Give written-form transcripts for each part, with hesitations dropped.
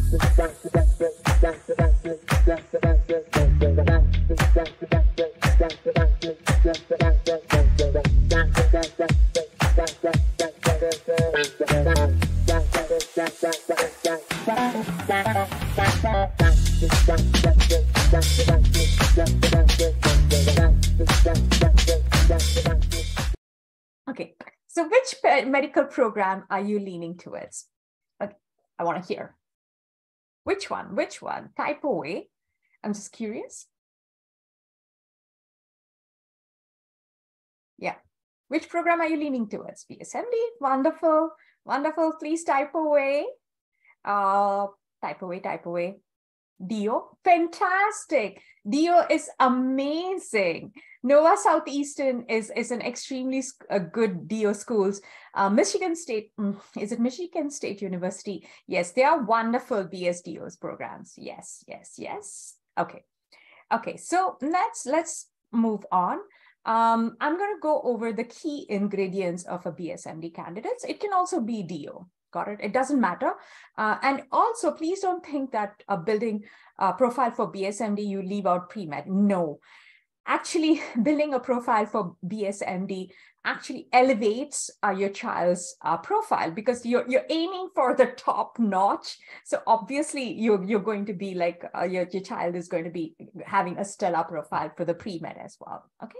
Okay, so which medical program are you leaning towards? Okay, I want to hear. Which one? Which one? Type away. I'm just curious. Yeah. Which program are you leaning towards? BSMD? Wonderful. Wonderful. Please type away. Type away, type away. DO, fantastic. DO is amazing. Nova Southeastern is an extremely good DO schools. Michigan State, is it Michigan State University? Yes, they are wonderful BSDOs programs. Yes, yes, yes. Okay. Okay, so let's move on. I'm going to go over the key ingredients of a BSMD candidates. It can also be DO. Got it? It doesn't matter. And also, please don't think that building a profile for BSMD, you leave out pre-med. No. Actually, building a profile for BSMD actually elevates your child's profile, because you're aiming for the top notch. So obviously, you're going to be like, your child is going to be having a stellar profile for the pre-med as well. Okay.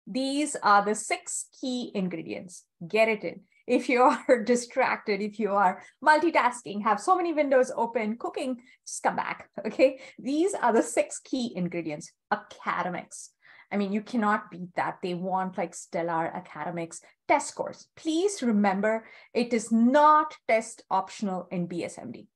These are the 6 key ingredients. Get it in. If you are distracted, if you are multitasking, have so many windows open, cooking, just come back, okay? These are the 6 key ingredients. Academics. I mean, you cannot beat that. They want like stellar academics. Test scores. Please remember, it is not test optional in BSMD.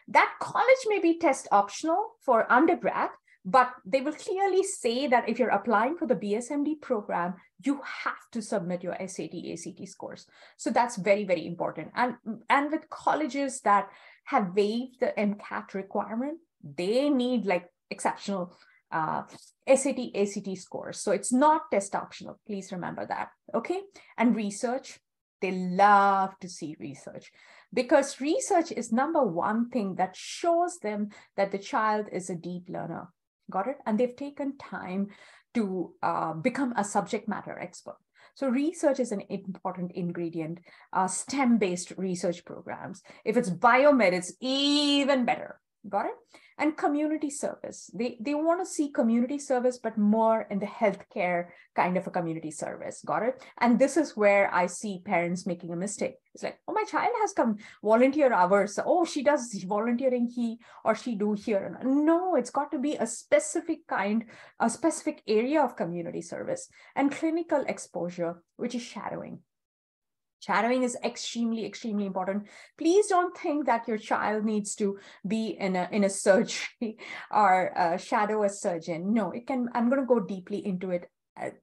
That college may be test optional for undergrad, but they will clearly say that if you're applying for the BSMD program, you have to submit your SAT, ACT scores. So that's very, very important. And with colleges that have waived the MCAT requirement, they need like exceptional SAT, ACT scores. So it's not test optional. Please remember that. Okay. And research, they love to see research, because research is number one thing that shows them that the child is a deep learner. Got it? And they've taken time to become a subject matter expert. So research is an important ingredient. STEM-based research programs. If it's biomed, it's even better. Got it? And community service. They want to see community service, but more in the healthcare kind of a community service. Got it? And this is where I see parents making a mistake. It's like, oh, my child has come volunteer hours. Oh, she does volunteering, he or she do here. No, it's got to be a specific kind, a specific area of community service. And clinical exposure, which is shadowing. Shadowing is extremely, extremely important. Please don't think that your child needs to be in a surgery or shadow a surgeon. No, it can. I'm going to go deeply into it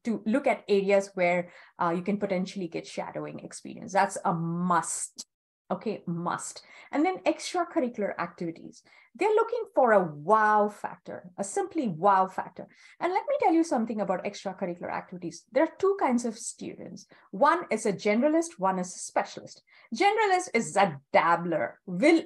to look at areas where you can potentially get shadowing experience. That's a must. Okay, must. And then extracurricular activities. They're looking for a wow factor, a simply wow factor. And let me tell you something about extracurricular activities. There are 2 kinds of students. One is a generalist, one is a specialist. Generalist is a dabbler, will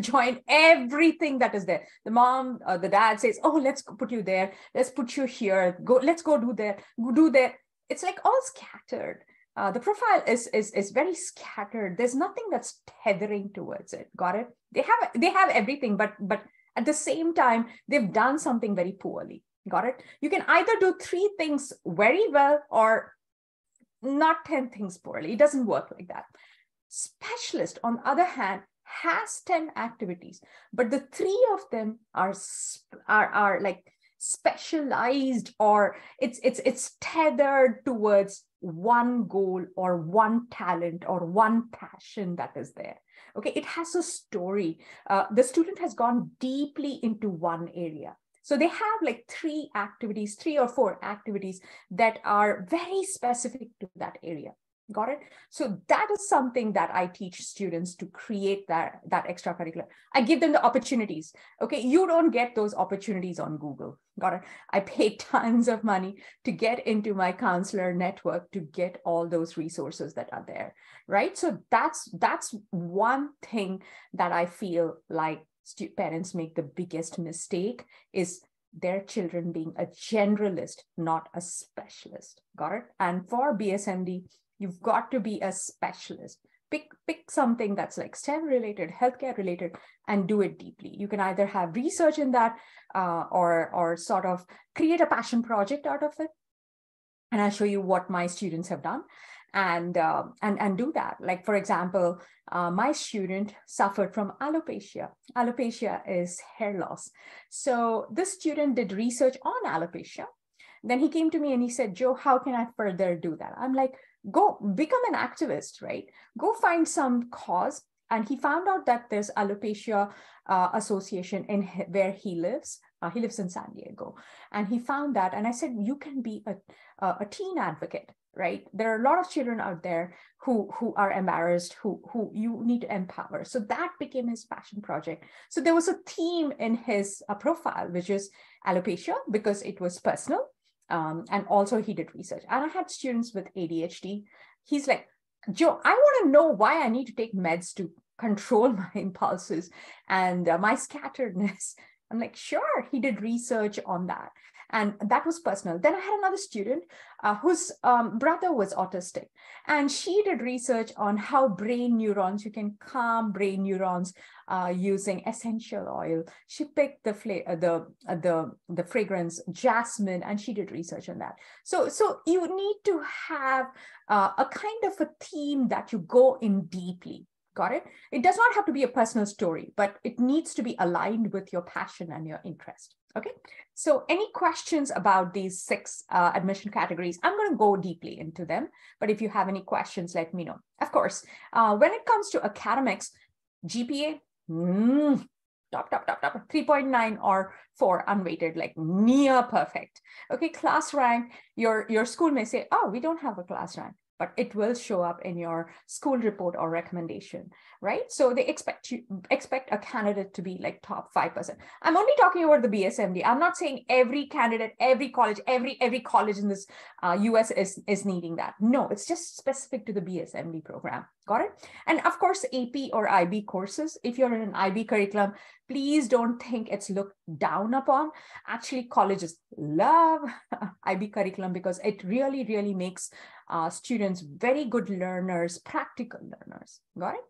join everything that is there. The mom, the dad says, oh, let's put you there. Let's put you here. Let's go do there. Do there. It's like all scattered. The profile is very scattered. There's nothing that's tethering towards it. Got it? They have everything, but at the same time, they've done something very poorly. Got it? You can either do 3 things very well or not 10 things poorly. It doesn't work like that. Specialist, on the other hand, has 10 activities, but the 3 of them are like specialized, or it's tethered towards one goal or one talent or one passion that is there. Okay, it has a story. The student has gone deeply into one area. So they have like 3 activities, 3 or 4 activities that are very specific to that area. Got it? So that is something that I teach students to create that extracurricular. I give them the opportunities. Okay, you don't get those opportunities on Google. Got it? I pay tons of money to get into my counselor network to get all those resources that are there, right? So that's one thing that I feel like parents make the biggest mistake is their children being a generalist, not a specialist. Got it? And for BSMD, you've got to be a specialist. Pick something that's like STEM related, healthcare related, and do it deeply. You can either have research in that or sort of create a passion project out of it. And I'll show you what my students have done and do that. Like, for example, my student suffered from alopecia. Alopecia is hair loss. So this student did research on alopecia. Then he came to me and he said, Jo, how can I further do that? I'm like, go become an activist, right? Go find some cause. And he found out that there's alopecia association in where he lives. He lives in San Diego. And he found that. And I said, you can be a teen advocate, right? There are a lot of children out there who are embarrassed, who you need to empower. So that became his passion project. So there was a theme in his profile, which is alopecia, because it was personal. And also he did research. And I had students with ADHD. He's like, Jo, I want to know why I need to take meds to control my impulses and my scatteredness. I'm like, sure, he did research on that. And that was personal. Then I had another student whose brother was autistic. And she did research on how brain neurons, you can calm brain neurons using essential oil. She picked the fragrance jasmine, and she did research on that. So you need to have a kind of a theme that you go in deeply. Got it? It does not have to be a personal story, but it needs to be aligned with your passion and your interest. Okay. So any questions about these 6 admission categories? I'm going to go deeply into them, but if you have any questions, let me know. Of course, when it comes to academics, GPA, top, 3.9 or 4 unweighted, like near perfect. Okay, class rank, your school may say, oh, we don't have a class rank, but it will show up in your school report or recommendation, right? So they expect a candidate to be like top 5%. I'm only talking about the BSMD. I'm not saying every candidate, every college, every college in this US is needing that. No, it's just specific to the BSMD program. Got it? And of course, AP or IB courses, if you're in an IB curriculum, please don't think it's looked down upon. Actually, colleges love IB curriculum because it really, really makes students very good learners, practical learners. Got it?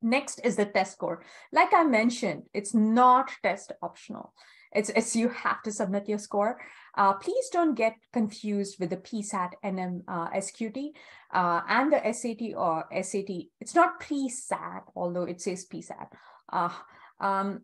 Next is the test score. Like I mentioned, it's not test optional. It's you have to submit your score. Please don't get confused with the PSAT, NM, SQT, and the SAT or SAT. It's not pre-SAT, although it says PSAT.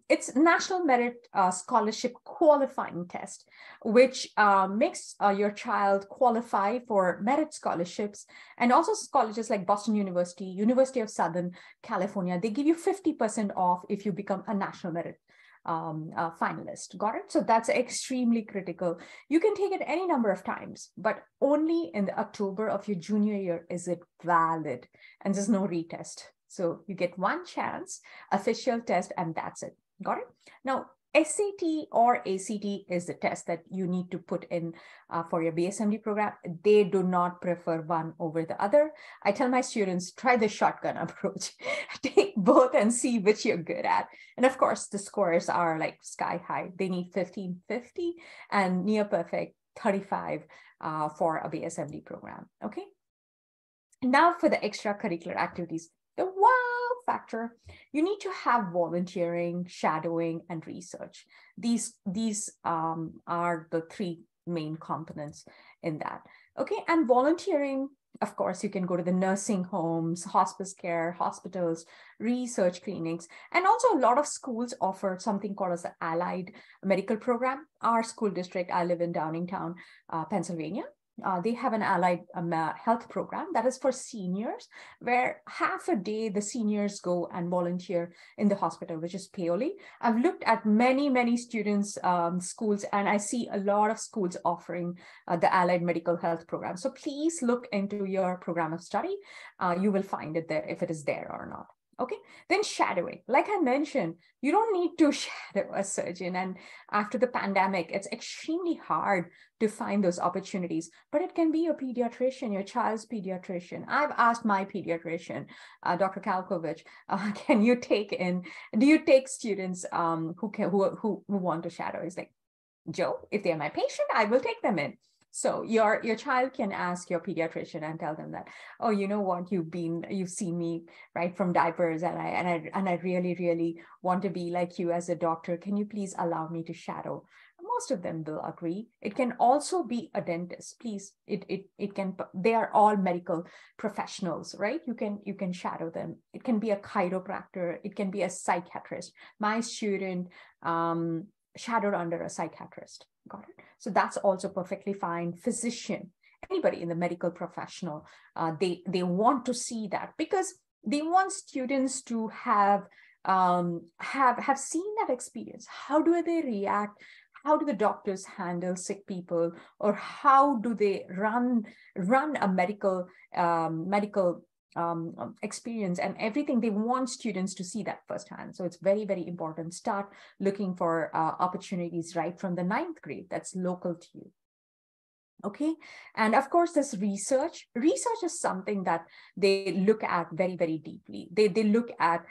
It's National Merit Scholarship Qualifying Test, which makes your child qualify for merit scholarships, and also colleges like Boston University, University of Southern California. They give you 50% off if you become a National Merit finalist. Got it? So that's extremely critical. You can take it any number of times, but only in the October of your junior year is it valid, and there's no retest. So you get one chance, official test, and that's it. Got it? Now, SAT or ACT is the test that you need to put in for your BSMD program. They do not prefer one over the other. I tell my students, try the shotgun approach. Take both and see which you're good at. And of course, the scores are like sky high. They need 1550 and near perfect 35 for a BSMD program. Okay. Now for the extracurricular activities. The wow factor, you need to have volunteering, shadowing, and research. These are the 3 main components in that. Okay, and volunteering, of course, you can go to the nursing homes, hospice care, hospitals, research clinics, and also a lot of schools offer something called as the Allied Medical Program. Our school district, I live in Downingtown, Pennsylvania. they have an allied health program that is for seniors, where half a day the seniors go and volunteer in the hospital, which is Paoli. I've looked at many students, schools, and I see a lot of schools offering the allied medical health program. So please look into your program of study. You will find it there if it is there or not. Okay, then shadowing. Like I mentioned, you don't need to shadow a surgeon. And after the pandemic, it's extremely hard to find those opportunities, but it can be a pediatrician, your child's pediatrician. I've asked my pediatrician, Dr. Kalkovich, do you take students who want to shadow? He's like, Joe, if they're my patient, I will take them in. So your child can ask your pediatrician and tell them that, oh, you know what, you've seen me right from diapers, and I really want to be like you as a doctor. Can you please allow me to shadow? Most of them will agree. It can also be a dentist. Please, they are all medical professionals, right? You can shadow them. It can be a chiropractor. It can be a psychiatrist. My student shadowed under a psychiatrist. Got it? So that's also perfectly fine. Physician, anybody in the medical professional, they want to see that, because they want students to have seen that experience. How do they react? How do the doctors handle sick people, or how do they run a medical experience and everything? They want students to see that firsthand. So it's very important. Start looking for opportunities right from the 9th grade that's local to you. Okay, and of course, this research is something that they look at very deeply. They look at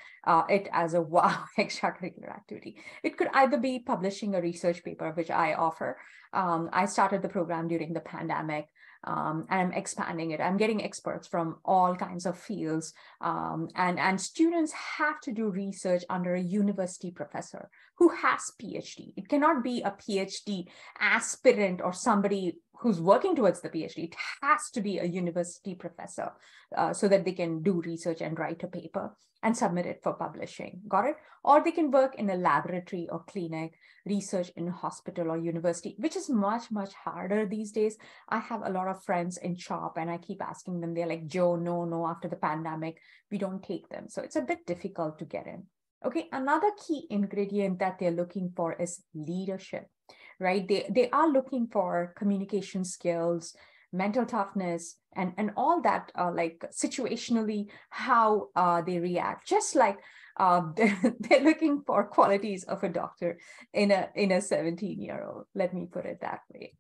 it as a wow extracurricular activity. It could either be publishing a research paper, which I offer. I started the program during the pandemic. And I'm expanding it. I'm getting experts from all kinds of fields, and students have to do research under a university professor who has PhD. It cannot be a PhD aspirant or somebody who's working towards the PhD. It has to be a university professor so that they can do research and write a paper and submit it for publishing. Got it? Or they can work in a laboratory or clinic, research in a hospital or university, which is much harder these days. I have a lot of friends in CHOP, and I keep asking them, they're like, Joe, no, after the pandemic, we don't take them. So it's a bit difficult to get in. Okay, another key ingredient that they're looking for is leadership, right? They are looking for communication skills, mental toughness, and all that, like situationally, how they react. Just like they're looking for qualities of a doctor in a 17-year-old. Let me put it that way.